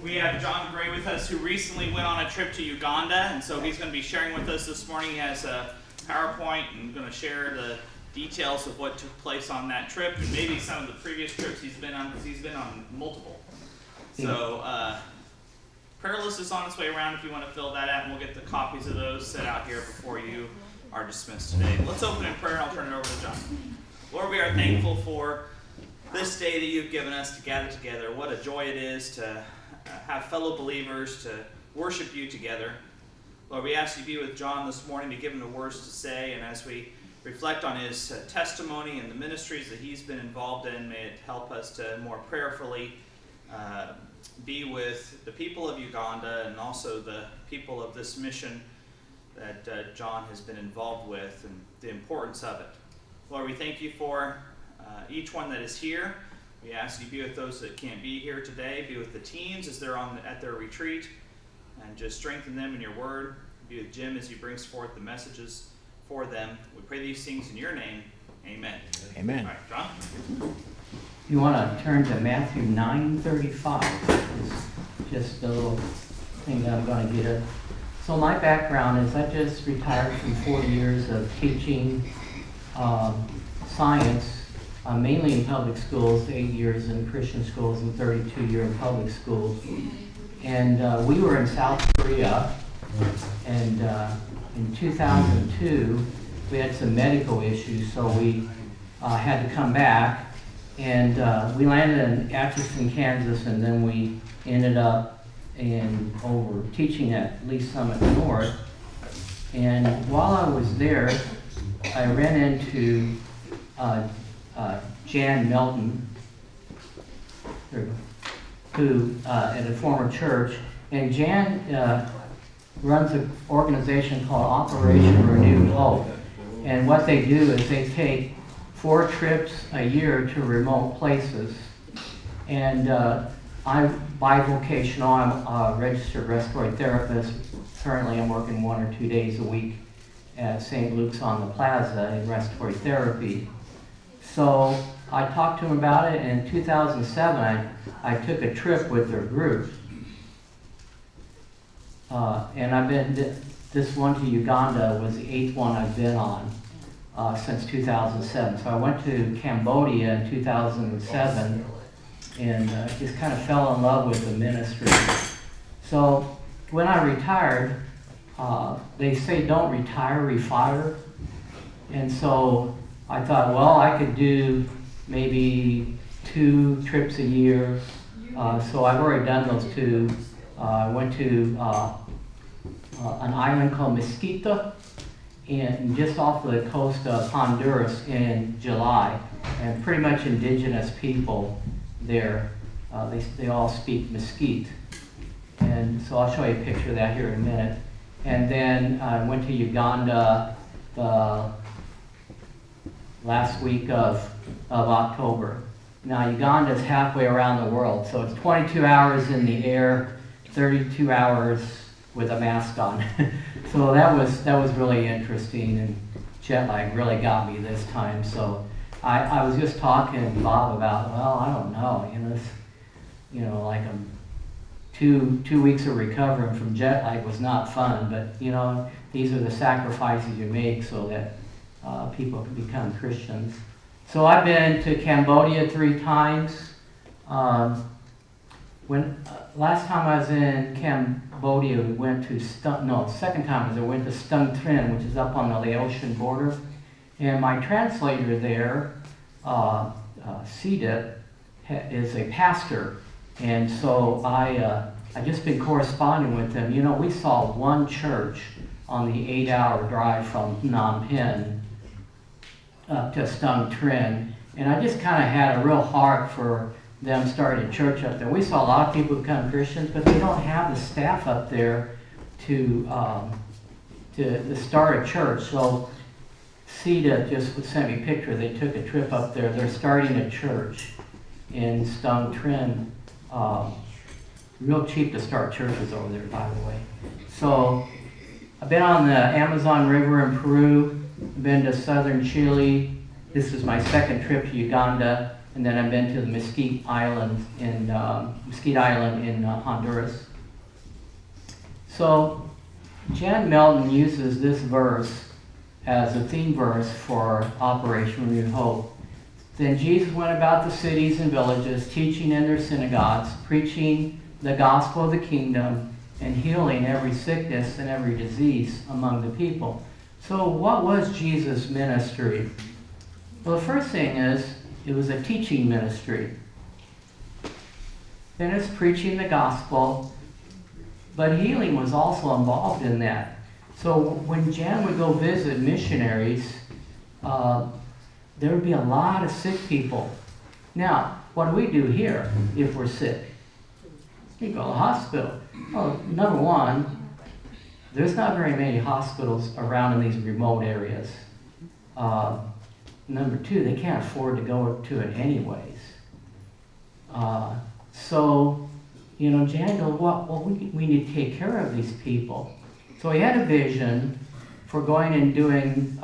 We have John Gray with us, who recently went on a trip to Uganda, and so he's going to be sharing with us this morning. He has a PowerPoint and going to share the details of what took place on that trip and maybe some of the previous trips he's been on, because he's been on multiple. So prayer list is on its way around if you want to fill that out, and we'll get the copies of those set out here before you are dismissed today. Let's open in prayer, and I'll turn it over to John. Lord, we are thankful for this day that you've given us to gather together. What a joy it is to have fellow believers to worship you together. Lord, we ask you to be with John this morning, to give him the words to say, and as we reflect on his testimony and the ministries that he's been involved in, may it help us to more prayerfully be with the people of Uganda and also the people of this mission that John has been involved with and the importance of it. Lord, we thank you for each one that is here. We ask you to be with those that can't be here today, be with the teens as they're at their retreat, and just strengthen them in your word. Be with Jim as he brings forth the messages for them. We pray these things in your name. Amen. Amen. All right, John? You want to turn to Matthew 9:35. It's just a little thing that I'm going to get at. So my background is I just retired from 40 years of teaching science, mainly in public schools, 8 years in Christian schools and 32 years in public schools. And we were in South Korea, and in 2002 we had some medical issues, so we had to come back. And we landed in Atchison, Kansas, and then we ended up over teaching at Lee Summit North. And while I was there, I ran into Jan Melton, who at a former church, and Jan runs an organization called Operation Renewable. And what they do is they take 4 trips a year to remote places. And I'm bivocational. I'm a registered respiratory therapist. Currently I'm working 1 or 2 days a week at St. Luke's on the Plaza in respiratory therapy. So I talked to him about it, and in 2007 I took a trip with their group. And I've been, this one to Uganda was the 8th one I've been on since 2007. So I went to Cambodia in 2007 and just kind of fell in love with the ministry. So when I retired, they say don't retire, refire. And so I thought, well, I could do maybe 2 trips a year. So I've already done those 2. I went to an island called Mesquite, and just off the coast of Honduras in July, and pretty much indigenous people there. They all speak Mesquite, and so I'll show you a picture of that here in a minute. And then I went to Uganda the last week of October. Now Uganda is halfway around the world, so it's 22 hours in the air, 32 hours with a mask on. So that was really interesting, and jet lag really got me this time. So I was just talking to Bob about, well, I don't know, like 2 weeks of recovering from jet lag was not fun, but these are the sacrifices you make so that people can become Christians. So I've been to Cambodia 3 times. Last time I was in Cambodia, we went to second time I went to Stung Trinh, which is up on the Laotian border. And my translator there, Sita, is a pastor. And so I just been corresponding with him. We saw one church on the 8-hour drive from Phnom Penh up to Stung Trinh. And I just kind of had a real heart for them starting a church up there. We saw a lot of people become Christians, but they don't have the staff up there to start a church. So Sita just sent me a picture. They took a trip up there. They're starting a church in Stung Trinh. Real cheap to start churches over there, by the way. So I've been on the Amazon River in Peru. I've been to southern Chile. This is my 2nd trip to Uganda. and then I've been to the Mesquite Island in Honduras. So Jan Melton uses this verse as a theme verse for Operation Renewed Hope. Then Jesus went about the cities and villages, teaching in their synagogues, preaching the gospel of the kingdom, and healing every sickness and every disease among the people. So what was Jesus' ministry? Well, the first thing is, it was a teaching ministry. Then it's preaching the gospel, but healing was also involved in that. So when Jan would go visit missionaries, there would be a lot of sick people. Now, what do we do here if we're sick? You go to the hospital. Well, number one, there's not very many hospitals around in these remote areas. Number two, they can't afford to go to it anyways. So, Jan goes, well, we need to take care of these people. So he had a vision for going and doing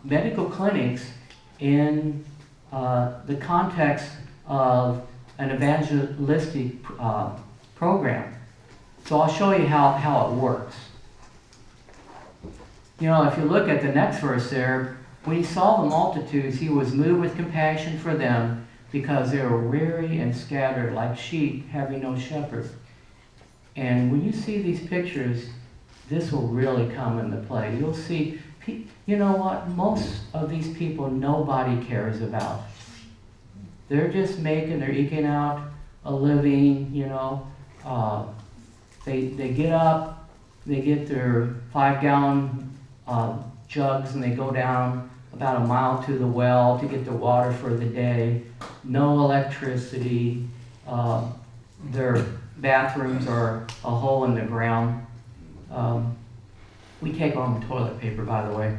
medical clinics in the context of an evangelistic program. So I'll show you how it works. If you look at the next verse there, when he saw the multitudes, he was moved with compassion for them because they were weary and scattered like sheep having no shepherd. And when you see these pictures, this will really come into play. You'll see, you know what? Most of these people nobody cares about. They're just they're eking out a living, They get up, they get their 5-gallon jugs, and they go down about a mile to the well to get their water for the day. No electricity. Their bathrooms are a hole in the ground. We take home toilet paper, by the way.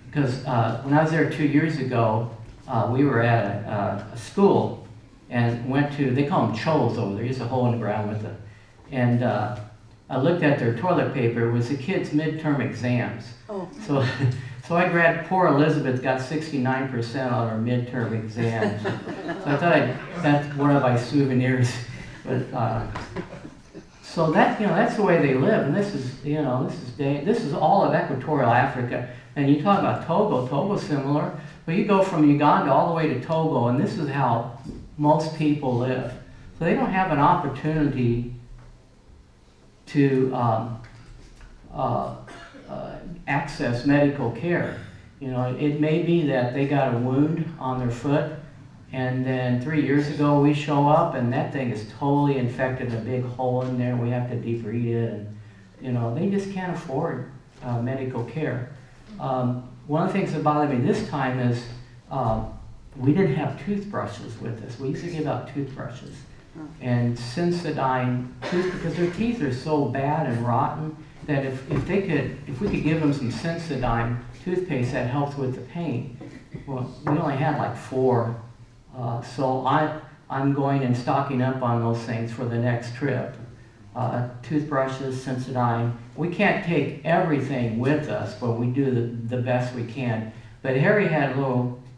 Because when I was there 2 years ago, we were at a school and went to, they call them choles over there, just a hole in the ground with it. And I looked at their toilet paper. It was the kids' midterm exams. Oh. So I grabbed, poor Elizabeth got 69% on her midterm exams. So I thought that's one of my souvenirs. But so that's the way they live. And this is all of Equatorial Africa. And you talk about Togo. Togo's similar. But you go from Uganda all the way to Togo, and this is how most people live. So they don't have an opportunity to access medical care. It may be that they got a wound on their foot, and then 3 years ago we show up and that thing is totally infected, a big hole in there. We have to debride it, and they just can't afford medical care. One of the things that bothered me this time is we didn't have toothbrushes with us. We used to give out toothbrushes and Sensodyne because their teeth are so bad and rotten that if we could give them some Sensodyne toothpaste that helps with the pain. Well, we only had like 4, so I'm going and stocking up on those things for the next trip. Toothbrushes, Sensodyne. We can't take everything with us, but we do the best we can. But Harry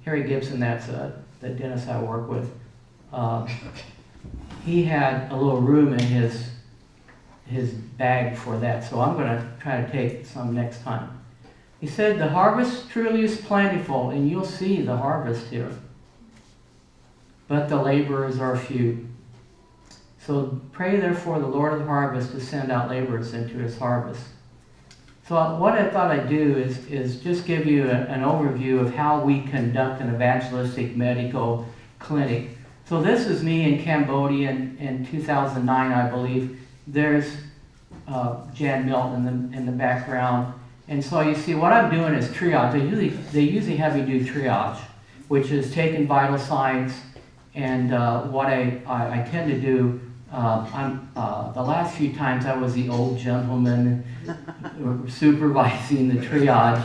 Gibson, that's the dentist I work with, he had a little room in his bag for that, so I'm going to try to take some next time. He said, the harvest truly is plentiful, and you'll see the harvest here, but the laborers are few. So pray therefore the Lord of the harvest to send out laborers into his harvest. So what I thought I'd do is just give you an overview of how we conduct an evangelistic medical clinic. So this is me in Cambodia in 2009, I believe. There's Jan Milton in the background. And so you see what I'm doing is triage. They usually have you do triage, which is taking vital signs. And what I tend to do, the last few times I was the old gentleman supervising the triage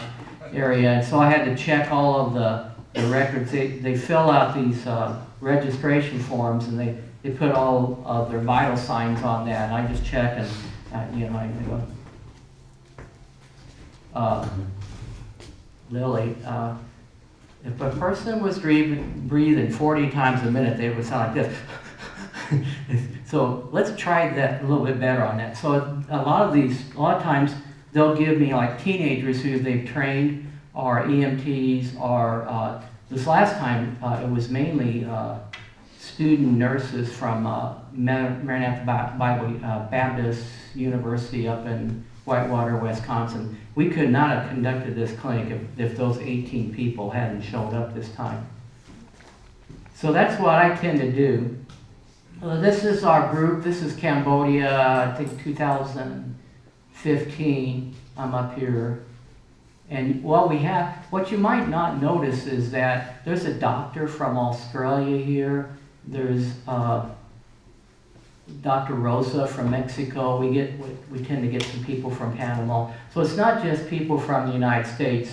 area. And so I had to check all of the records. They fill out these registration forms, and they put all of their vital signs on that. And I just check, and I go, Lily, if a person was breathing 40 times a minute, they would sound like this. So let's try that a little bit better on that. So a lot of times they'll give me like teenagers who they've trained, or EMTs, or this last time it was mainly student nurses from Maranatha Bible Baptist University up in Whitewater, Wisconsin. We could not have conducted this clinic if those 18 people hadn't showed up this time. So that's what I tend to do. This is our group. This is Cambodia, I think 2015. I'm up here. And what you might not notice is that there's a doctor from Australia here. There's Dr. Rosa from Mexico. We tend to get some people from Panama. So it's not just people from the United States.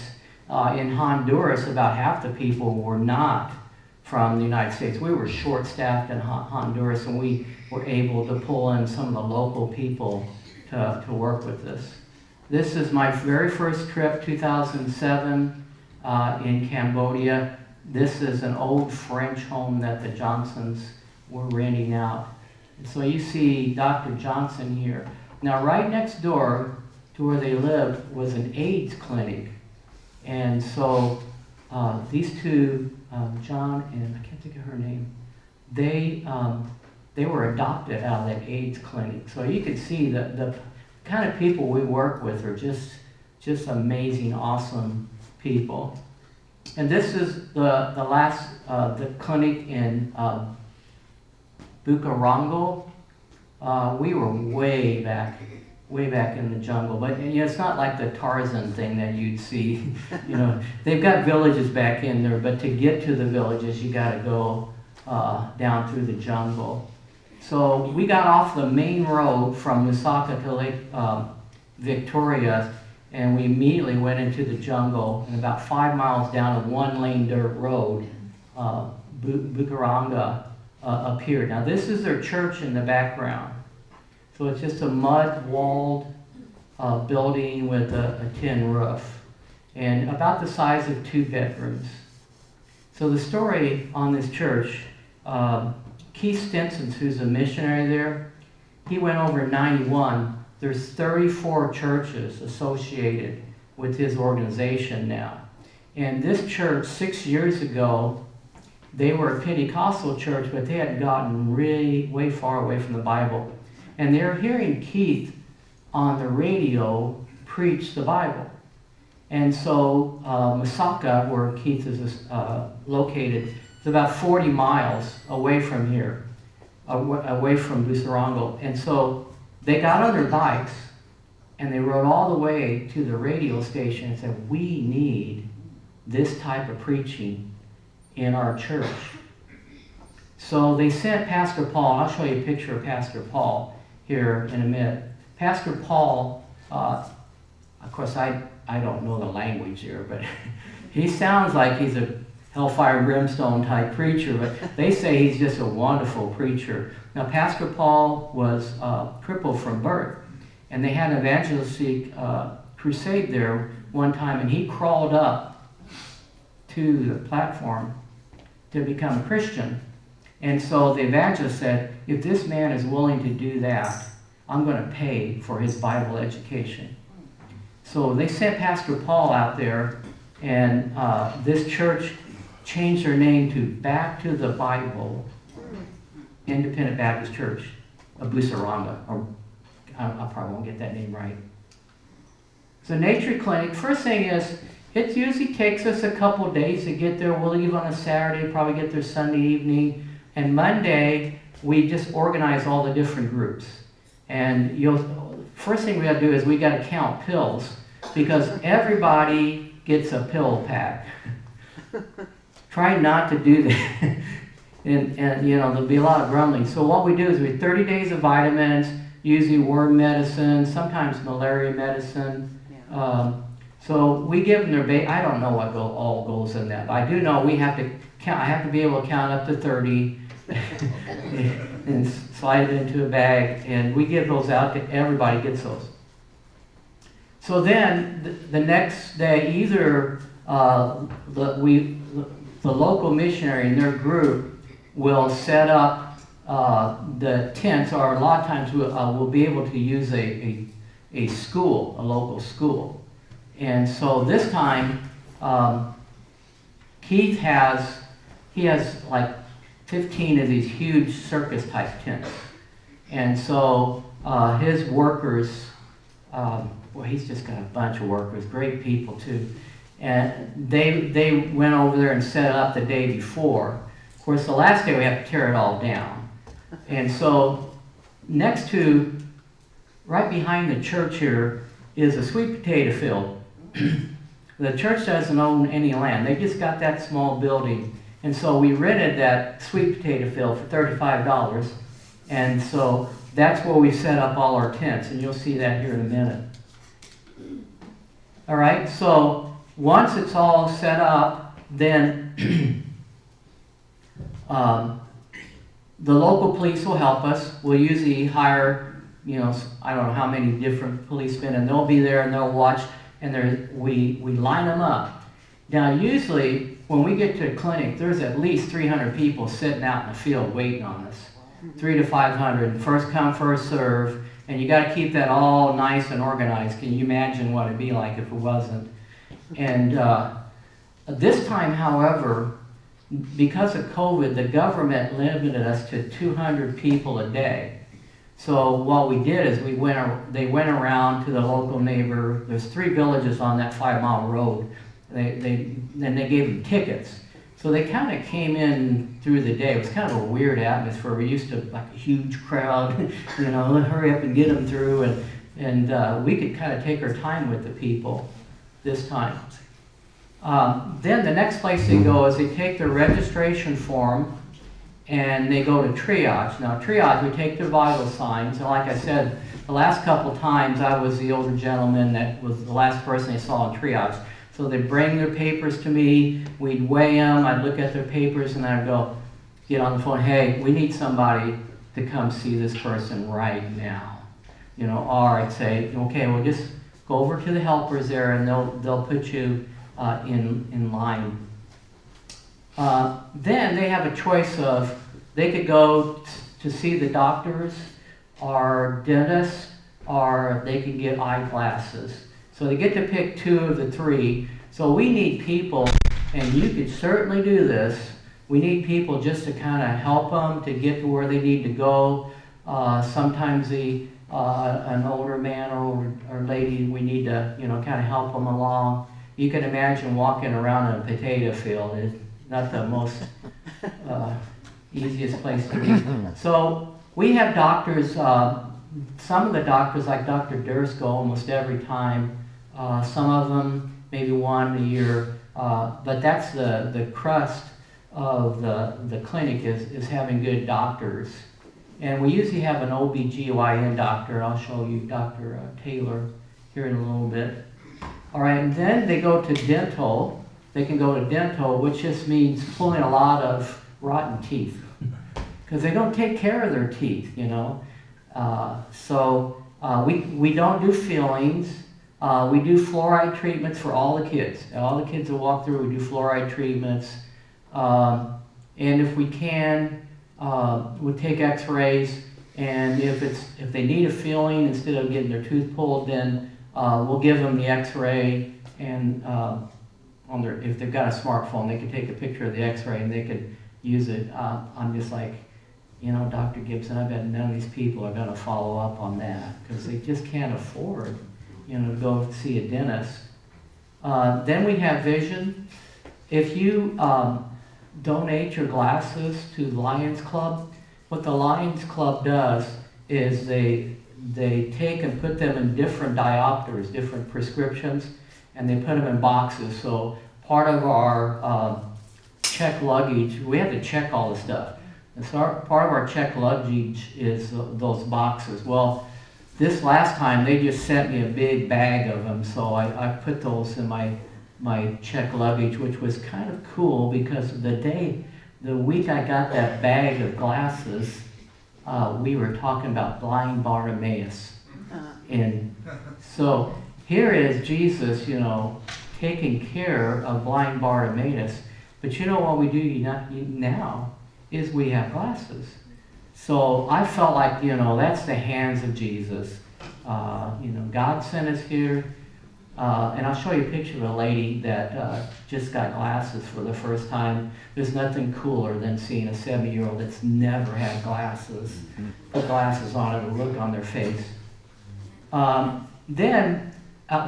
In Honduras, about half the people were not from the United States. We were short-staffed in Honduras, and we were able to pull in some of the local people to work with this. This is my very first trip, 2007, in Cambodia. This is an old French home that the Johnsons were renting out. And so you see Dr. Johnson here. Now, right next door to where they lived was an AIDS clinic. And so these two, John and I can't think of her name, they were adopted out of that AIDS clinic. So you can see the kind of people we work with are just amazing, awesome people. And this is the clinic in Bukarango. We were way back in the jungle, but it's not like the Tarzan thing that you'd see. They've got villages back in there, but to get to the villages, you got to go down through the jungle. So we got off the main road from Lusaka to Lake Victoria, and we immediately went into the jungle, and about 5 miles down a one-lane dirt road, Bukaranga appeared. Now this is their church in the background. So it's just a mud-walled building with a tin roof, and about the size of 2 bedrooms. So the story on this church, Keith Stinson, who's a missionary there, he went over in 91. There's 34 churches associated with his organization now. And this church, 6 years ago, they were a Pentecostal church, but they had gotten really way far away from the Bible. And they were hearing Keith on the radio preach the Bible. And so Masaka, where Keith is located, is about 40 miles away from here, away from Busarango. And so they got on their bikes and they rode all the way to the radio station and said, we need this type of preaching in our church. So they sent Pastor Paul, and I'll show you a picture of Pastor Paul here in a minute. Pastor Paul, of course I don't know the language here, but he sounds like he's a hellfire and brimstone type preacher, but they say he's just a wonderful preacher. Now Pastor Paul was crippled from birth, and they had an evangelistic crusade there one time, and he crawled up to the platform to become a Christian. And so the evangelist said, if this man is willing to do that, I'm going to pay for his Bible education. So they sent Pastor Paul out there, and this church changed their name to Back to the Bible Independent Baptist Church of Busarango. Or I probably won't get that name right. So Nature Clinic, first thing is, it usually takes us a couple days to get there. We'll leave on a Saturday, probably get there Sunday evening. And Monday, we just organize all the different groups. And first thing we got to do is we got to count pills, because everybody gets a pill pack. Try not to do that. and there'll be a lot of grumbling. So what we do is we have 30 days of vitamins, usually worm medicine, sometimes malaria medicine. Yeah. So we give them their I don't know what all goes in that, but I do know we have to count. I have to be able to count up to 30 and slide it into a bag, and we give those out to everybody gets those. So then the next day, either the local missionary and their group will set up the tents, or a lot of times we'll be able to use a school, a local school. And so this time, Keith has like 15 of these huge circus type tents. And so his workers, well, he's just got a bunch of workers, great people too. And they went over there and set it up the day before. Of course, the last day we have to tear it all down. And so next to, right behind the church here, is a sweet potato field. The church doesn't own any land. They just got that small building. And so we rented that sweet potato field for $35. And so that's where we set up all our tents. And you'll see that here in a minute. All right, so once it's all set up, then the local police will help us. We'll usually hire, I don't know how many different policemen, and they'll be there and they'll watch, and we line them up. Now, usually when we get to a clinic, there's at least 300 people sitting out in the field waiting on us. 300 to 500, first come, first serve, and you got to keep that all nice and organized. Can you imagine what it'd be like if it wasn't? And this time, however, because of COVID, the government limited us to 200 people a day. So what we did is they went around to the local neighbor. There's 3 villages on that 5-mile road. Then they gave them tickets. So they kind of came in through the day. It was kind of a weird atmosphere. We used to, like a huge crowd, hurry up and get them through. And we could kind of take our time with the people this time. Then the next place they go is they take their registration form and they go to Triage. Now Triage, we take their vital signs, and like I said, the last couple times I was the older gentleman that was the last person they saw in Triage. So they'd bring their papers to me, we'd weigh them, I'd look at their papers, and I'd go, get on the phone, hey, we need somebody to come see this person right now. Or I'd say, okay, well just go over to the helpers there and they'll put you in line. Then they have a choice of, they could go to see the doctors or dentists, or they could get eyeglasses. So they get to pick 2 of the 3. So we need people, and you could certainly do this, we need people just to kind of help them to get to where they need to go. Sometimes an older man or lady, we need to kind of help them along. You can imagine walking around in a potato field. It's not the most easiest place to be. So we have doctors, some of the doctors, like Dr. Durst, go almost every time. Some of them, maybe 1 a year. But that's the crust of the clinic is having good doctors. And we usually have an OBGYN doctor. I'll show you Dr. Taylor here in a little bit. All right, and then they go to dental. They can go to dental, which just means pulling a lot of rotten teeth. Because they don't take care of their teeth, So we don't do fillings. We do fluoride treatments for all the kids. All the kids that walk through, we do fluoride treatments. And if we can, we'll take x-rays. And if they need a filling instead of getting their tooth pulled, then we'll give them the x-ray. And if they've got a smartphone, they can take a picture of the x-ray and they could use it. I'm just like, Dr. Gibson, I bet none of these people are going to follow up on that because they just can't afford to go see a dentist. Then we have vision. If you donate your glasses to the Lions Club, what the Lions Club does is they take and put them in different diopters, different prescriptions, and they put them in boxes. So part of our check luggage, we have to check all the stuff. And so part of our check luggage is those boxes. Well, this last time, they just sent me a big bag of them, so I put those in my check luggage, which was kind of cool because the week I got that bag of glasses, we were talking about blind Bartimaeus. And so here is Jesus, taking care of blind Bartimaeus. But you know what we do now is we have glasses. So I felt like, that's the hands of Jesus. God sent us here. And I'll show you a picture of a lady that just got glasses for the first time. There's nothing cooler than seeing a 70-year-old that's never had glasses, put glasses on and a look on their face. Then,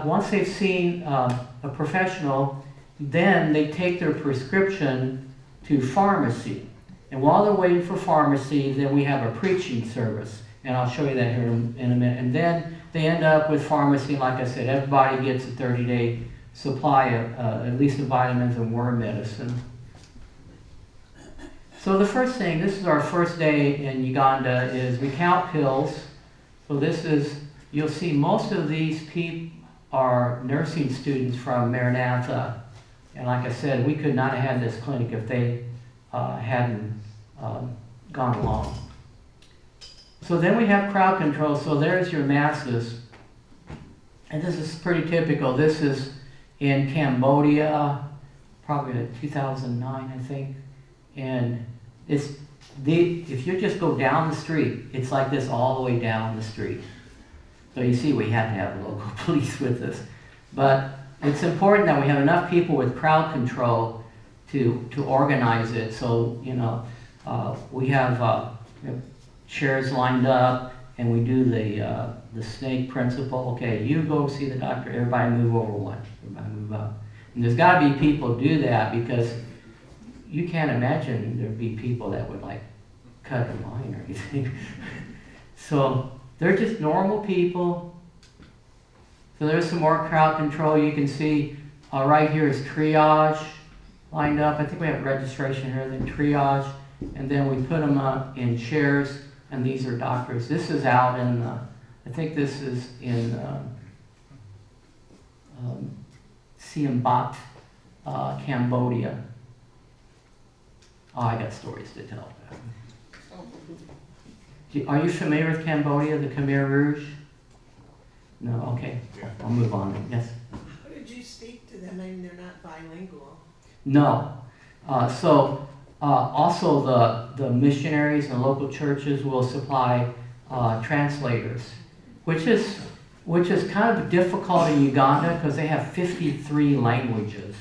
once they've seen a professional, then they take their prescription to pharmacy. And while they're waiting for pharmacy, then we have a preaching service. And I'll show you that here in a minute. And then they end up with pharmacy. Like I said, everybody gets a 30-day supply of at least of vitamins and worm medicine. So the first thing, this is our first day in Uganda, is we count pills. So this is, you'll see most of these people are nursing students from Maranatha. And like I said, we could not have had this clinic if they hadn't gone along. So then we have crowd control. So there's your masses. And this is pretty typical. This is in Cambodia, probably 2009, I think. And if you just go down the street, it's like this all the way down the street. So you see, we had to have local police with us. But it's important that we have enough people with crowd control to organize it. So, we have chairs lined up, and we do the snake principle. Okay, you go see the doctor, everybody move over one, everybody move up. And there's got to be people do that, because you can't imagine there'd be people that would cut a line or anything. So they're just normal people. So there's some more crowd control. You can see right here is triage lined up. I think we have registration here, then triage, and then we put them up in chairs. And these are doctors. This is out in, I think this is in Siem Bat, Cambodia. Oh, I got stories to tell. Are you familiar with Cambodia, the Khmer Rouge? No, okay. I'll move on then. Yes? How did you speak to them? I mean, they're not bilingual. No. Also, the missionaries and local churches will supply translators, which is kind of difficult in Uganda because they have 53 languages.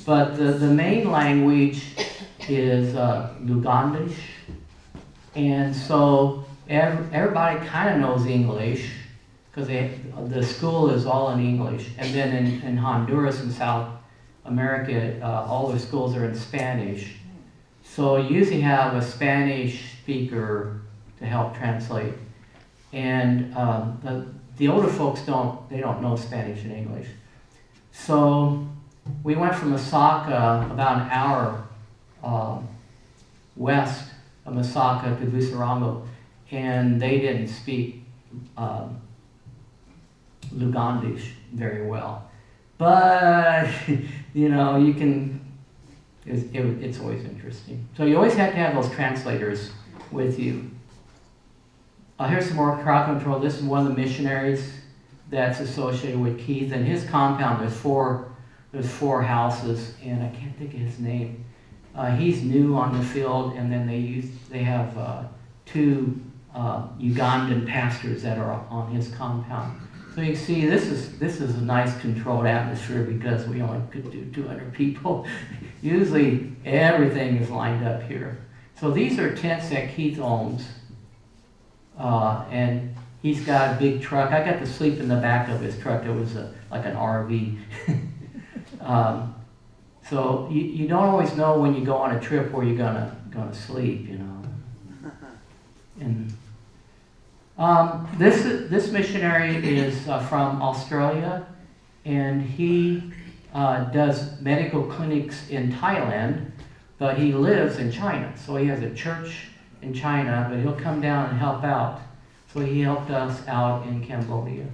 But the main language is Ugandish, and so everybody kind of knows English because the school is all in English. And then in Honduras and South America, all the schools are in Spanish. So you usually have a Spanish speaker to help translate. And the older folks don't know Spanish and English. So we went from Masaka, about an hour west of Masaka, to Busarango, and they didn't speak Lugandish very well. But, you can, it's always interesting. So you always have to have those translators with you. Here's some more crowd control. This is one of the missionaries that's associated with Keith. And his compound, there's four houses, and I can't think of his name. He's new on the field, and then they have two Ugandan pastors that are on his compound. So you can see this is a nice controlled atmosphere because we only could do 200 people. Usually everything is lined up here. So these are tents that Keith owns, and he's got a big truck. I got to sleep in the back of his truck. It was like an RV. So you don't always know when you go on a trip where you're gonna sleep, And this missionary is from Australia, and he does medical clinics in Thailand, but he lives in China. So he has a church in China, but he'll come down and help out. So he helped us out in Cambodia.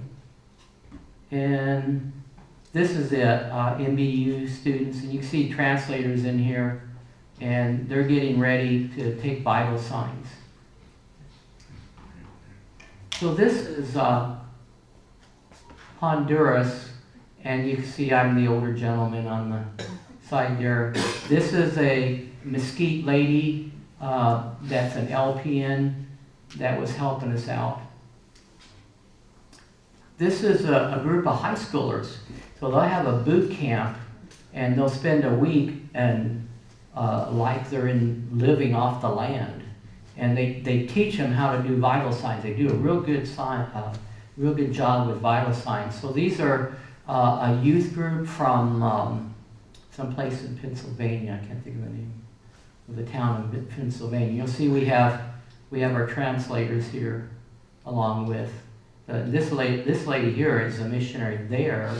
And this is it, MBU students, and you can see translators in here, and they're getting ready to take Bible signs. So this is Honduras, And you can see I'm the older gentleman on the side there. This is a Mesquite lady that's an LPN that was helping us out. This is a group of high schoolers. So they'll have a boot camp and they'll spend a week and like they're living off the land. And they teach them how to do vital signs. They do a real good job with vital signs. So these are a youth group from someplace in Pennsylvania. I can't think of the name of the town in Pennsylvania. You'll see we have our translators here along with this lady here is a missionary there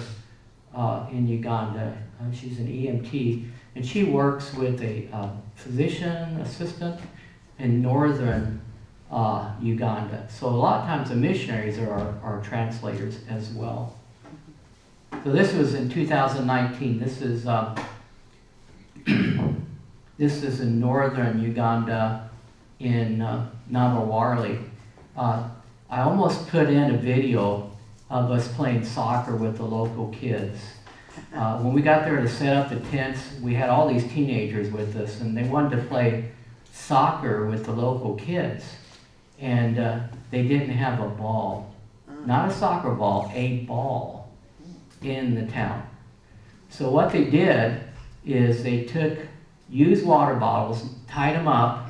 in Uganda. She's an EMT, and she works with a physician assistant in northern Uganda. So a lot of times the missionaries are our translators as well. So this was in 2019. This is this is in northern Uganda in Nabawarli. I almost put in a video of us playing soccer with the local kids. When we got there to set up the tents, we had all these teenagers with us, and they wanted to play soccer with the local kids. And they didn't have a ball. Not a soccer ball, a ball in the town. So what they did is they took used water bottles, tied them up,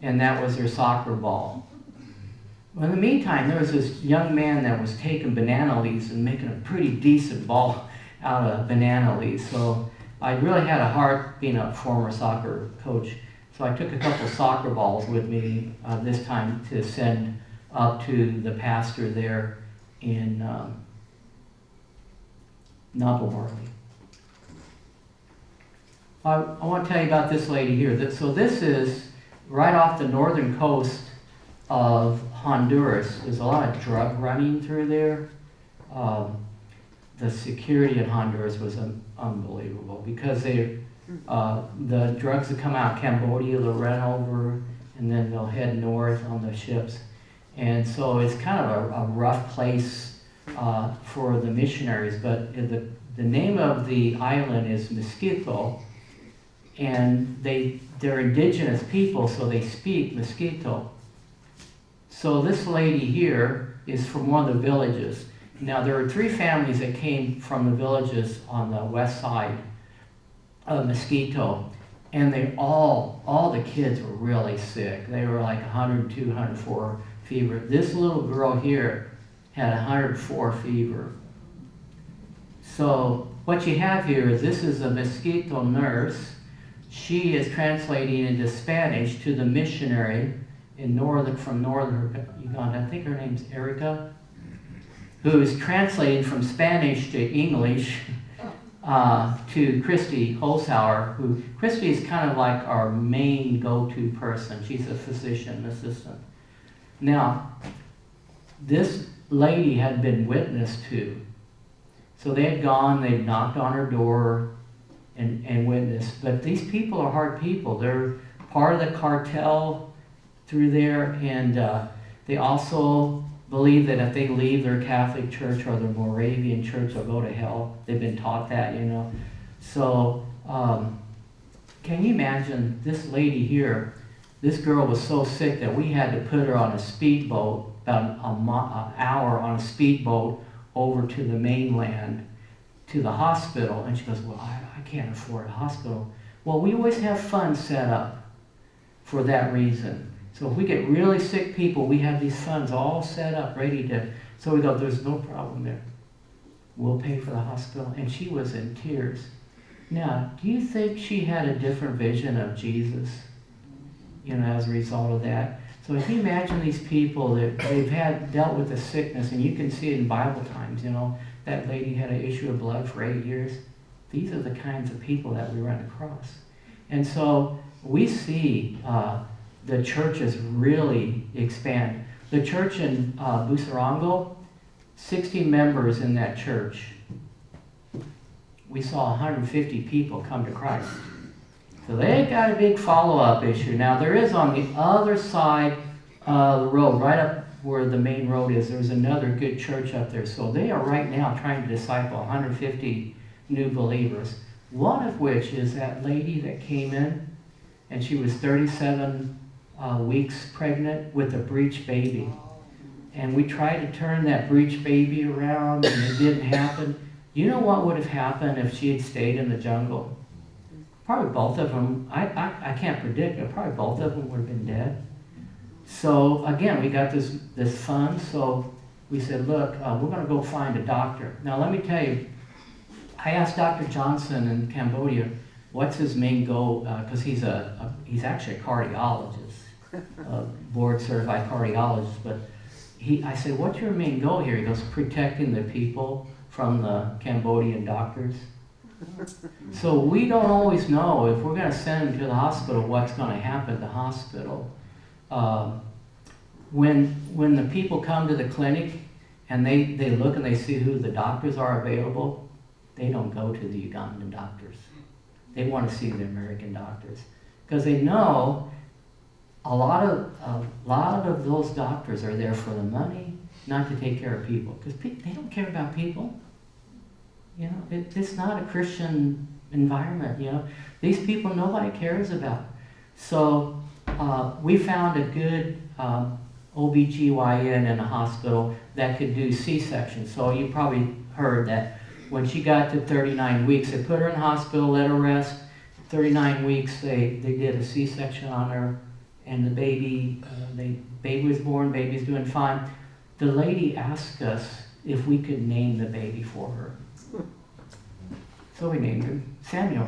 and that was their soccer ball. Well, in the meantime, there was this young man that was taking banana leaves and making a pretty decent ball out of banana leaves. So I really had a heart being a former soccer coach. So I took a couple soccer balls with me this time to send up to the pastor there in Nabawarli. I want to tell you about this lady here. So this is right off the northern coast of Honduras. There's a lot of drug running through there. The security in Honduras was unbelievable because the drugs that come out of Cambodia, they'll run over and then they'll head north on the ships. And so it's kind of a rough place for the missionaries. But the name of the island is Mosquito, and they're indigenous people, so they speak Mosquito. So this lady here is from one of the villages. Now there are 3 families that came from the villages on the west side of Mosquito, and they all the kids were really sick. They were like 102, 104 fever. This little girl here had 104 fever. So what you have here is this is a Mosquito nurse. She is translating into Spanish to the missionary from northern Uganda. I think her name's Erica, who is translating from Spanish to English to Christy Holzhauer, Christy is kind of like our main go-to person. She's a physician assistant. Now, this lady had been witnessed to. So they had gone, they'd knocked on her door and witnessed. But these people are hard people. They're part of the cartel through there, and they also believe that if they leave their Catholic church or their Moravian church, they'll go to hell. They've been taught that, you know. So can you imagine this lady here? This girl was so sick that we had to put her on a speedboat, about an hour on a speedboat over to the mainland, to the hospital. And she goes, well, I can't afford a hospital. Well, we always have funds set up for that reason. So if we get really sick people, we have these funds all set up, ready to, so we go, there's no problem there. We'll pay for the hospital. And she was in tears. Now, do you think she had a different vision of Jesus, as a result of that? So if you imagine these people that they've dealt with a sickness, and you can see it in Bible times, that lady had an issue of blood for 8 years. These are the kinds of people that we run across. And so we see the churches really expand. The church in Busarango, 60 members in that church. We saw 150 people come to Christ. So they got a big follow-up issue. Now there is on the other side of the road, right up where the main road is, there's another good church up there. So they are right now trying to disciple 150 new believers. One of which is that lady that came in, and she was 37 weeks pregnant with a breech baby. And we tried to turn that breech baby around, and it didn't happen. You know what would have happened if she had stayed in the jungle? Probably both of them, I can't predict, but probably both of them would have been dead. So again, we got this fund, so we said, look, we're going to go find a doctor. Now let me tell you, I asked Dr. Johnson in Cambodia, what's his main goal, because he's actually a cardiologist, a board-certified cardiologist, but I said, what's your main goal here? He goes, protecting the people from the Cambodian doctors. So we don't always know if we're going to send them to the hospital, what's going to happen at the hospital. When the people come to the clinic and they look and they see who the doctors are available, they don't go to the Ugandan doctors. They want to see the American doctors because they know a lot of those doctors are there for the money, not to take care of people, because they don't care about people. You know, it's not a Christian environment. You know, these people nobody cares about. So we found a good OBGYN in a hospital that could do C-section. So you probably heard that when she got to 39 weeks, they put her in the hospital, let her rest. 39 weeks, they did a C-section on her, and the baby was born, baby's doing fine. The lady asked us if we could name the baby for her. So we named him Samuel.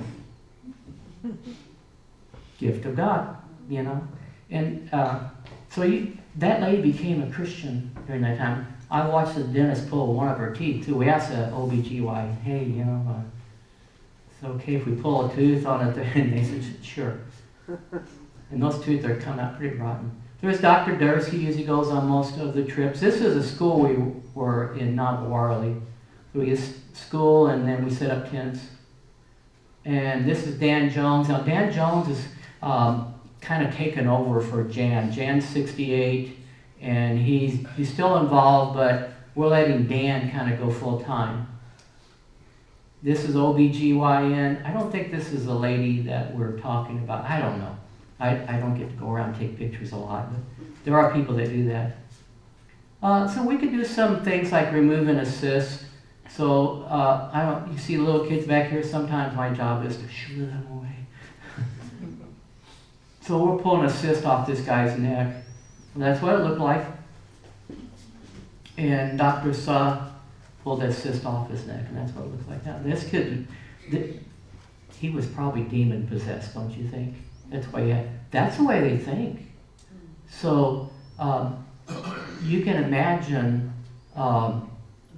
Gift of God, you know. And that lady became a Christian during that time. I watched the dentist pull one of her teeth too. We asked the OBGYN, hey, you know, it's okay if we pull a tooth on it? And they said, sure. And those teeth are coming out pretty rotten. There's Dr. Durst. He usually goes on most of the trips. This is a school we were in Nabawarli. So we get school and then we set up tents. And this is Dan Jones. Now Dan Jones is kind of taken over for Jan. Jan's 68 and he's still involved, but we're letting Dan kind of go full time. This is OBGYN. I don't think this is the lady that we're talking about. I don't know. I don't get to go around and take pictures a lot, but there are people that do that. So we could do some things like remove and assist. So you see little kids back here, sometimes my job is to shoo them away. So we're pulling a cyst off this guy's neck. And that's what it looked like. And Dr. Suh pulled that cyst off his neck, and that's what it looks like now. This kid, he was probably demon possessed, don't you think? That's the way they think. So you can imagine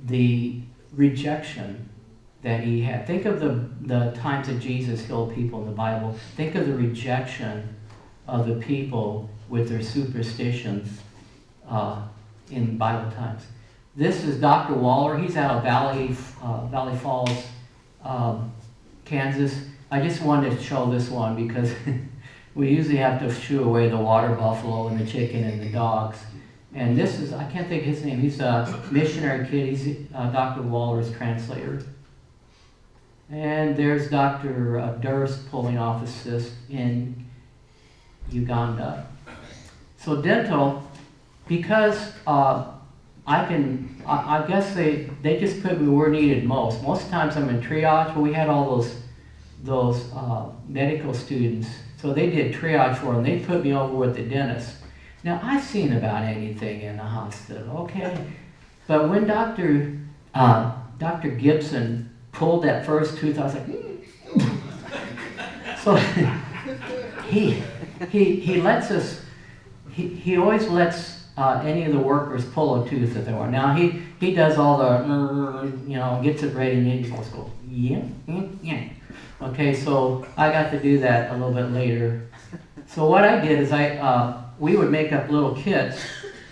the rejection that he had. Think of the times that Jesus healed people in the Bible. Think of the rejection of the people with their superstitions in Bible times. This is Dr. Waller. He's out of Valley Falls, Kansas. I just wanted to show this one because we usually have to shoo away the water buffalo and the chicken and the dogs. And this is, I can't think of his name. He's a missionary kid. He's Dr. Waller's translator. And there's Dr. Durst pulling off a cyst in Uganda. So dental, because I guess they just put me where needed most. Most times I'm in triage, but we had all those medical students. So they did triage for them. They put me over with the dentist. Now, I've seen about anything in the hospital, okay? But when Dr. Gibson pulled that first tooth, I was like, So he lets us, he always lets any of the workers pull a tooth if they want. Now, he does all the, gets it ready, and he's supposed to go, yeah. Okay, so I got to do that a little bit later. So what I did is we would make up little kits,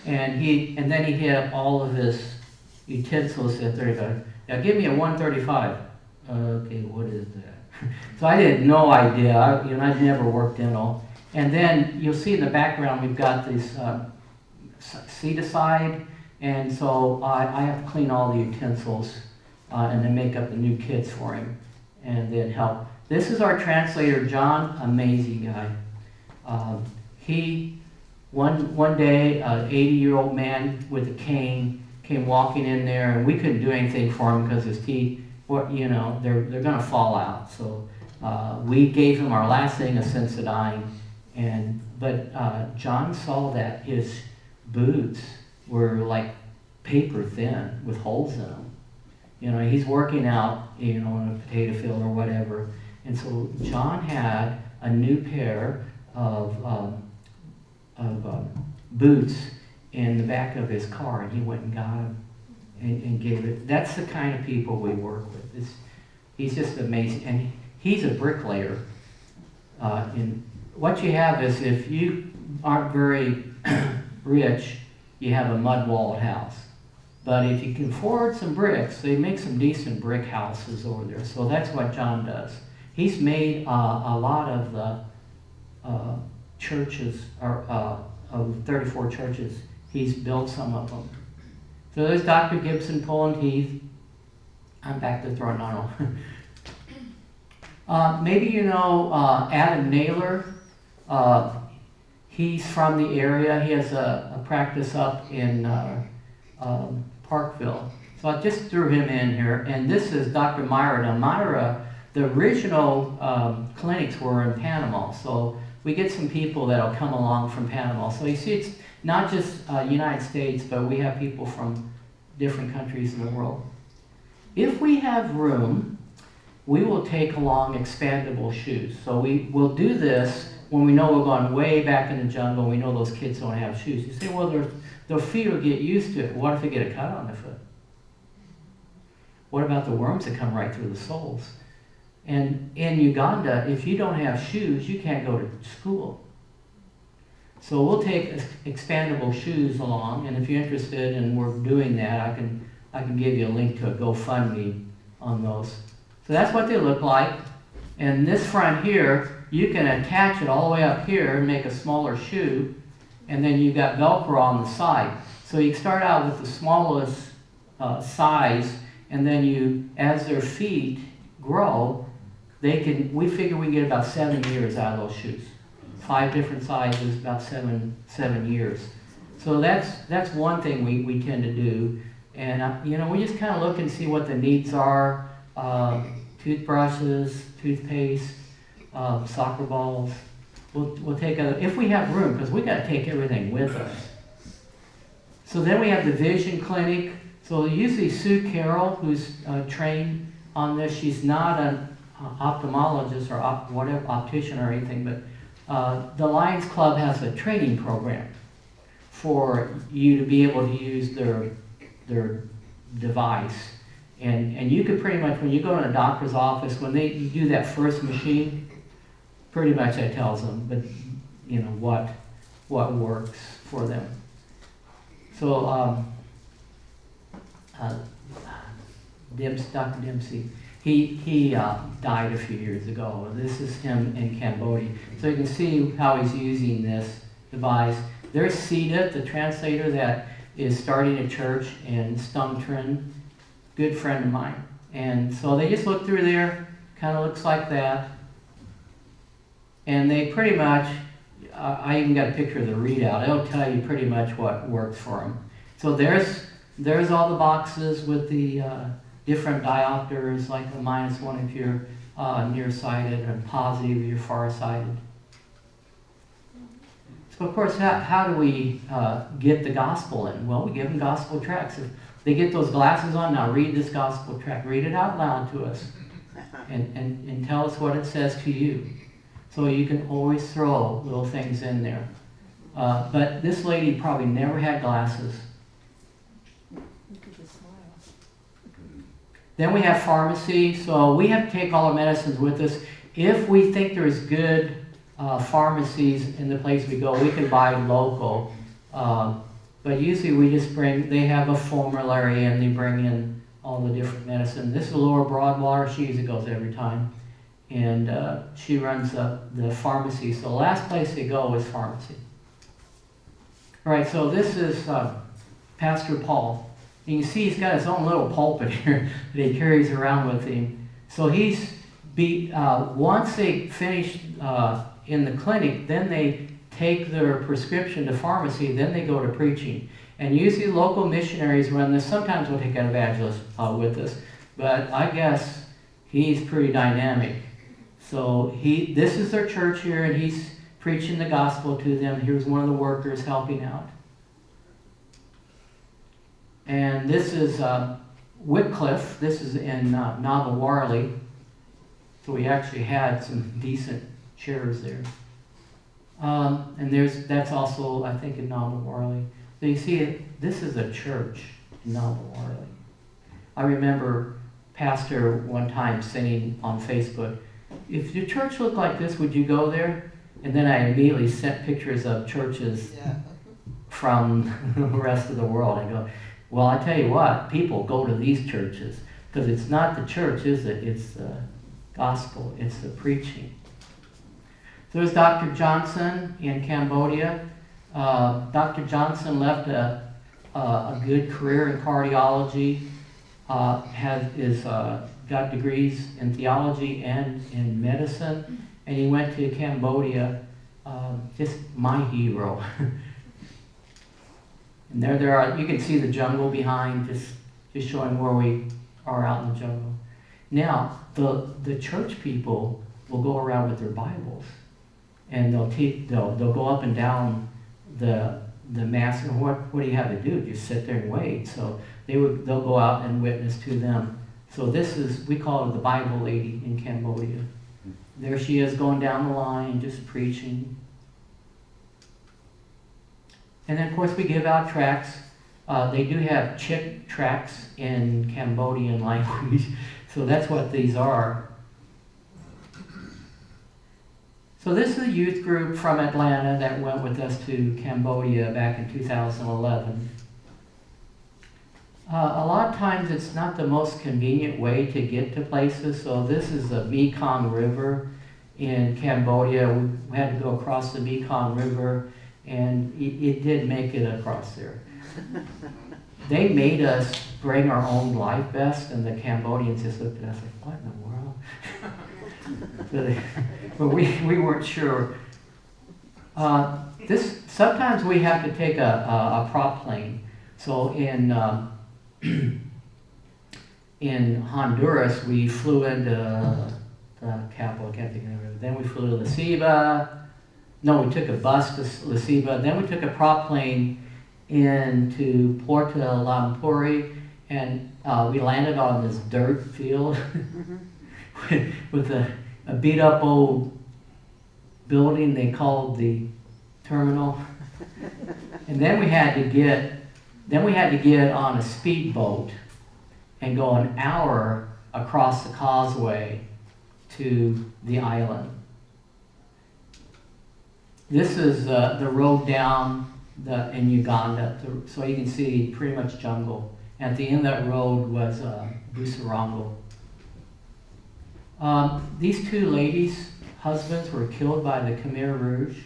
and then he had all of his utensils at 35. Now give me a 135. Okay, what is that? So I had no idea. I'd never worked dental. And then you'll see in the background we've got this seat aside, and so I have to clean all the utensils and then make up the new kits for him and then help. This is our translator, John, amazing guy. One day, an 80-year-old man with a cane came walking in there, and we couldn't do anything for him because his teeth, they're going to fall out. So we gave him our last thing of Sensodyne, but John saw that his boots were like paper thin with holes in them. He's working out, in a potato field or whatever, and so John had a new pair of boots in the back of his car, and he went and got them and gave it. That's the kind of people we work with. He's just amazing, and he's a bricklayer. And what you have is, if you aren't very rich, you have a mud-walled house. But if you can afford some bricks, they make some decent brick houses over there. So that's what John does. He's made a lot of the churches, of 34 churches. He's built some of them. So there's Dr. Gibson pulling teeth. I'm back to throwing on. Maybe you know Adam Naylor. He's from the area. He has a practice up in Parkville. So I just threw him in here. And this is Dr. Myra. Now Myra, the original clinics were in Panama. So we get some people that'll come along from Panama. So you see, it's not just United States, but we have people from different countries in the world. If we have room, we will take along expandable shoes. So we will do this when we know we're going way back in the jungle and we know those kids don't have shoes. You say, well, their feet will get used to it. What if they get a cut on their foot? What about the worms that come right through the soles? And in Uganda, if you don't have shoes, you can't go to school. So we'll take expandable shoes along, and if you're interested and we're doing that, I can give you a link to a GoFundMe on those. So that's what they look like. And this front here, you can attach it all the way up here and make a smaller shoe, and then you've got Velcro on the side. So you start out with the smallest size, and then as their feet grow, we figure we get about 7 years out of those shoes. 5 different sizes, about seven years. So that's one thing we tend to do. And we just kind of look and see what the needs are. Toothbrushes, toothpaste, soccer balls. We'll take if we have room, because we got to take everything with us. So then we have the vision clinic. So usually Sue Carroll, who's trained on this, she's not an ophthalmologist or optician or anything, but the Lions Club has a training program for you to be able to use their device. And you could pretty much, when you go to a doctor's office, when you do that first machine, pretty much that tells them, but what works for them. So Dr. Dempsey, he died a few years ago. This is him in Cambodia. So you can see how he's using this device. There's Sita, the translator that is starting a church in Stung Trinh, good friend of mine. And so they just look through there, kind of looks like that. And they pretty much, I even got a picture of the readout. It'll tell you pretty much what works for them. So there's all the boxes with the different diopters, like the -1 if you're nearsighted, and positive if you're farsighted. So of course, how do we get the gospel in? Well, we give them gospel tracts. If they get those glasses on, now read this gospel tract. Read it out loud to us and tell us what it says to you. So you can always throw little things in there. But this lady probably never had glasses. Then we have pharmacy. So we have to take all our medicines with us. If we think there's good pharmacies in the place we go, we can buy local. But usually we just they have a formulary and they bring in all the different medicine. This is Laura Broadwater. She usually goes every time. And she runs the pharmacy. So the last place they go is pharmacy. All right, so this is Pastor Paul. And you see he's got his own little pulpit here that he carries around with him. So once they finish in the clinic, then they take their prescription to pharmacy, then they go to preaching. And usually local missionaries run this. Sometimes we'll take an evangelist with us. But I guess he's pretty dynamic. So this is their church here, and he's preaching the gospel to them. Here's one of the workers helping out. And this is Wycliffe. This is in Navarre. So we actually had some decent chairs there. And that's also, I think, in Navarre. So you see, this is a church in Navarre. I remember Pastor one time saying on Facebook, if your church looked like this, would you go there? And then I immediately sent pictures of churches from the rest of the world. I go, well, I tell you what, people go to these churches because it's not the church, is it? It's the gospel. It's the preaching. So there's Dr. Johnson in Cambodia. Dr. Johnson left a good career in cardiology. Got degrees in theology and in medicine, and he went to Cambodia. Just my hero. And there are. You can see the jungle behind, just showing where we are out in the jungle. Now the church people will go around with their Bibles, and they'll go up and down the mass. And what do you have to do? Just sit there and wait. So they'll go out and witness to them. So we call her the Bible lady in Cambodia. There she is going down the line, just preaching. And then, of course, we give out tracts. They do have Chik tracts in Cambodian language. So that's what these are. So this is a youth group from Atlanta that went with us to Cambodia back in 2011. A lot of times it's not the most convenient way to get to places. So this is the Mekong River in Cambodia. We had to go across the Mekong River, and it did make it across there. They made us bring our own life vest, and the Cambodians just looked at us like, what in the world? But we weren't sure. Sometimes we have to take a prop plane. So in Honduras, we flew into the capital, I can't think of it. Then we flew to Lasiba. No, we took a bus to Lasiba. Then we took a prop plane into Porto Lampuri, and we landed on this dirt field with a beat-up old building they called the terminal. And then we had to get on a speedboat and go an hour across the causeway to the island. This is the road down in Uganda, so you can see pretty much jungle. At the end of that road was Busarongo. These two ladies' husbands were killed by the Khmer Rouge,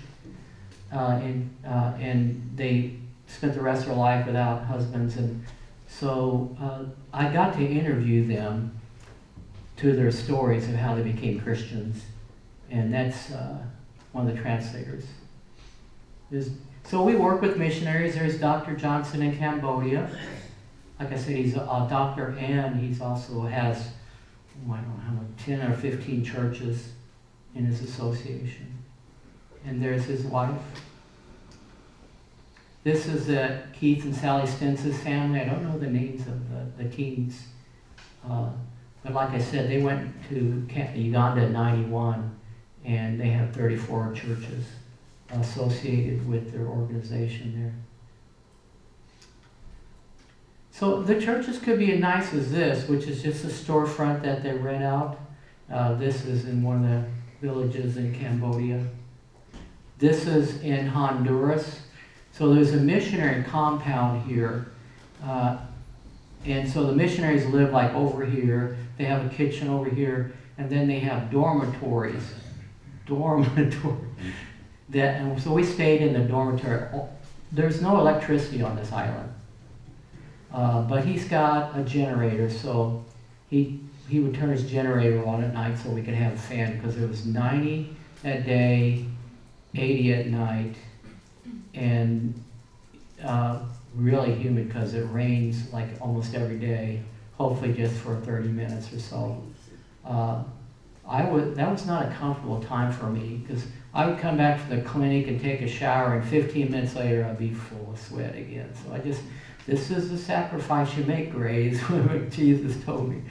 and they spent the rest of their life without husbands. And so I got to interview them to their stories of how they became Christians, and that's one of the translators. So we work with missionaries. There's Dr. Johnson in Cambodia. Like I said, he's a doctor, and he also has, I don't know how much, 10 or 15 churches in his association. And there's his wife. This is Keith and Sally Stens's family. I don't know the names of the teens. But like I said, they went to Uganda in 91, and they have 34 churches associated with their organization there. So the churches could be as nice as this, which is just a storefront that they rent out. This is in one of the villages in Cambodia. This is in Honduras. So there's a missionary compound here. And so the missionaries live like over here. They have a kitchen over here. And then they have dormitories. And so we stayed in the dormitory. there's no electricity on this island. But he's got a generator, so he would turn his generator on at night so we could have a fan, because it was 90 that day, 80 at night, and really humid because it rains like almost every day, hopefully just for 30 minutes or so. That was not a comfortable time for me, because I would come back to the clinic and take a shower, and 15 minutes later I'd be full of sweat again. So this is the sacrifice you make, Grace, what Jesus told me.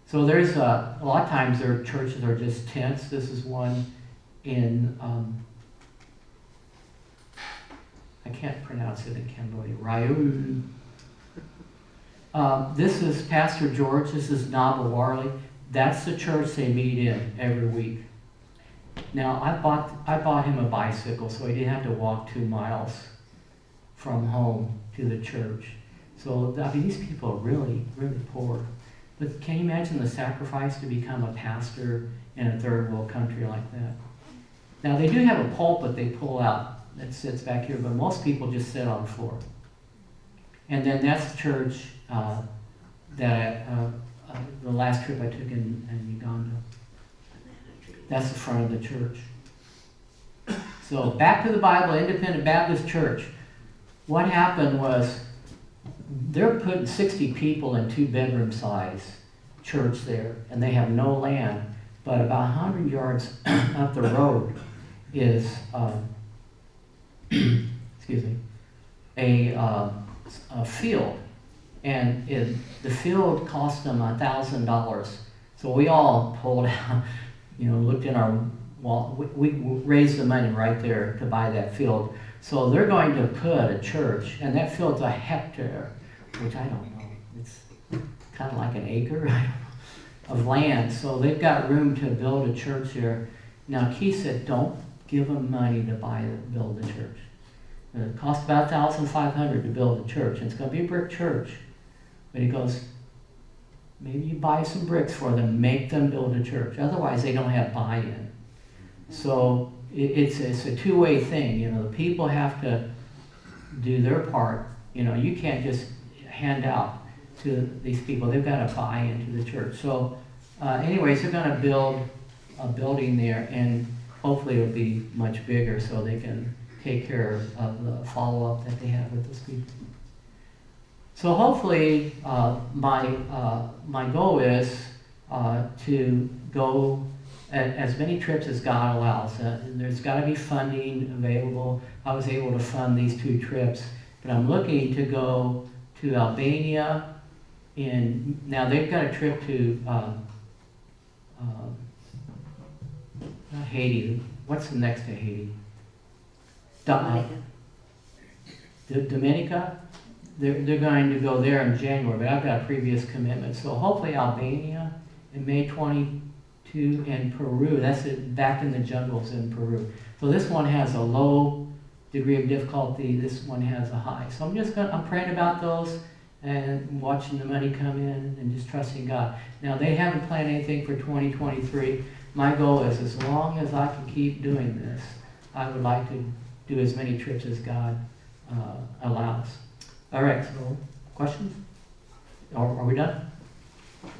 So there's a lot of times their churches are just tents. This is one in, I can't pronounce it in Cambodia, Ryu. This is Pastor George, this is Naba Warley. That's the church they meet in every week. Now, I bought him a bicycle so he didn't have to walk 2 miles from home to the church. So, I mean, these people are really, really poor. But can you imagine the sacrifice to become a pastor in a third world country like that? Now, they do have a pulpit they pull out that sits back here, but most people just sit on the floor. And then that's the church that the last trip I took in Uganda. That's the front of the church. So back to the Bible, Independent Baptist Church. What happened was they're putting 60 people in 2-bedroom size church there, and they have no land. But about 100 yards up the road is, excuse me, a field. And the field cost them $1,000. So we all pulled out, looked in our wallet. We raised the money right there to buy that field. So they're going to put a church, and that field's a hectare, which I don't know. It's kind of like an acre of land. So they've got room to build a church here. Now, Keith said, don't give them money to build the church. It costs about $1,500 to build the church, and it's going to be a brick church. But he goes, maybe you buy some bricks for them, make them build a church. Otherwise, they don't have buy-in. So it's a two-way thing. The people have to do their part. You can't just hand out to these people. They've got to buy into the church. So anyways, they're going to build a building there, and hopefully it'll be much bigger so they can take care of the follow-up that they have with those people. So hopefully my goal is to go as many trips as God allows. There's got to be funding available. I was able to fund these 2 trips, but I'm looking to go to Albania. Now they've got a trip to Haiti. What's the next to Haiti? Dominica. They're going to go there in January, but I've got a previous commitment. So hopefully Albania in May 22, and Peru. That's it, back in the jungles in Peru. So this one has a low degree of difficulty. This one has a high. So I'm praying about those and watching the money come in and just trusting God. Now they haven't planned anything for 2023. My goal is, as long as I can keep doing this, I would like to do as many trips as God allows. All right, so questions? Are we done?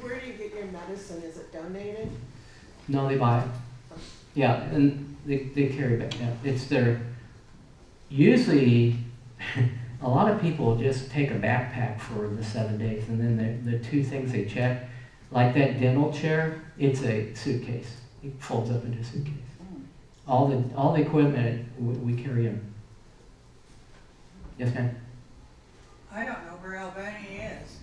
Where do you get your medicine? Is it donated? No, they buy it. Yeah, and they carry it back. Yeah, it's their, usually, a lot of people just take a backpack for the 7 days, and then the 2 things they check, like that dental chair, it's a suitcase. It folds up into a suitcase. All the equipment we carry in. Yes, ma'am? I don't know where Albania is.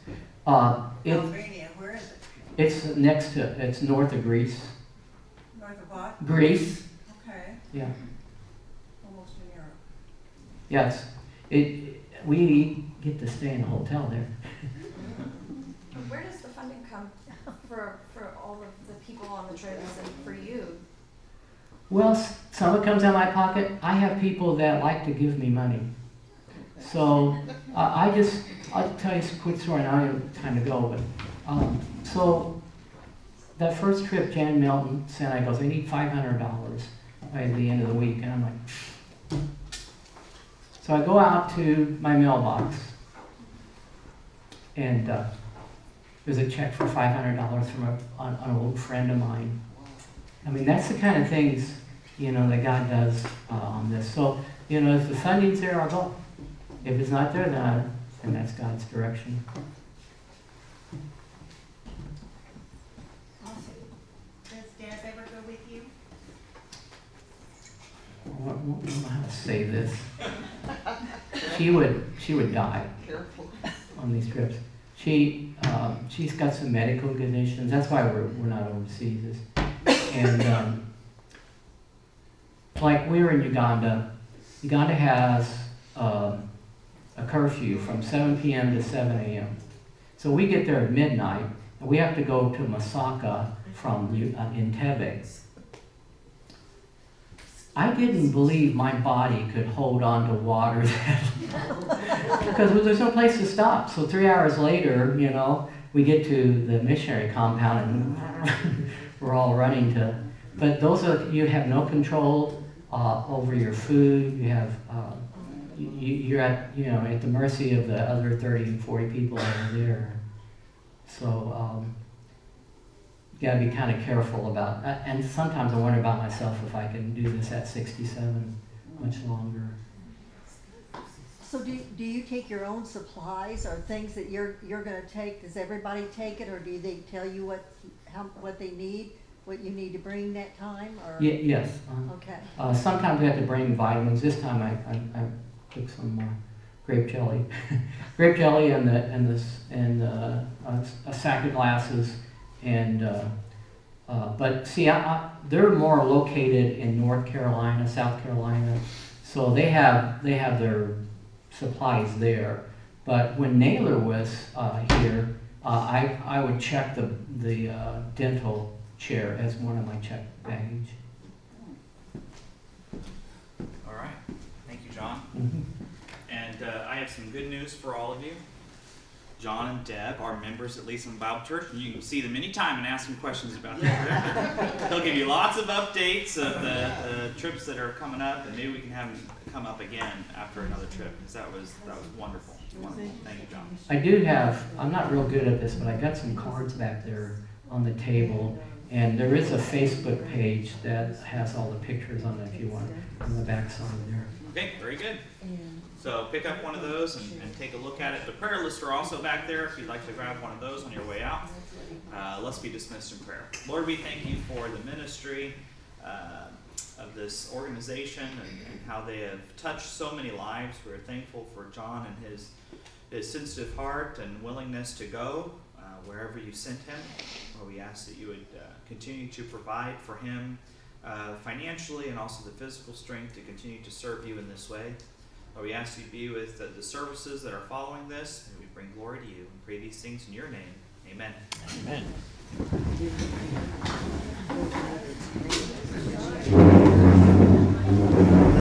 Albania, where is it? It's north of Greece. North of what? Greece. Okay. Yeah. Almost in Europe. Yes. We get to stay in a hotel there. Where does the funding come for all of the people on the trips and for you? Well, some of it comes out of my pocket. I have people that like to give me money. So I'll tell you a quick story, and I don't have time to go, but so that first trip, Jan Milton sent, I goes, I need $500. by the end of the week, and I'm like, so I go out to my mailbox, and there's a check for $500 from an old friend of mine. I mean, that's the kind of things, that God does on this. So, if the funding's there, I'll go. If it's not there, then that's God's direction. Awesome. Does Deb ever go with you? I don't know how to say this. She would die on these trips. She's got some medical conditions. That's why we're not overseas. And like we were in Uganda. Uganda has a curfew from 7 p.m. to 7 a.m. So we get there at midnight, and we have to go to Masaka from Entebbe. I didn't believe my body could hold on to water because there's no place to stop. So 3 hours later, we get to the missionary compound and we're all running to. But you have no control over your food. You have you're at the mercy of the other 30 and 40 people that are there. So. You gotta be kind of careful about, and sometimes I wonder about myself if I can do this at 67 much longer. So do you take your own supplies or things that you're gonna take? Does everybody take it, or do they tell you what they need, what you need to bring that time, or? Yes. Okay. Sometimes I have to bring vitamins. This time I took some grape jelly, grape jelly, and a sack of glasses. And but see, they're more located in North Carolina, South Carolina, so they have their supplies there. But when Naylor was here, I would check the dental chair as one of my checked baggage. All right. Thank you, John. Mm-hmm. And I have some good news for all of you. John and Deb are members at Leeson Bible Church, and you can see them anytime and ask them questions about the trip. They'll give you lots of updates of the trips that are coming up, and maybe we can have them come up again after another trip, because that was wonderful. Wonderful. Thank you, John. I do have, I'm not real good at this, but I got some cards back there on the table, and there is a Facebook page that has all the pictures on it if you want, on the back side there. Okay, very good. So pick up one of those and take a look at it. The prayer lists are also back there if you'd like to grab one of those on your way out. Let's be dismissed in prayer. Lord, we thank you for the ministry of this organization and how they have touched so many lives. We're thankful for John and his sensitive heart and willingness to go wherever you sent him. Lord, we ask that you would continue to provide for him financially and also the physical strength to continue to serve you in this way. Lord, we ask you to be with the services that are following this, and we bring glory to you and pray these things in your name. Amen. Amen.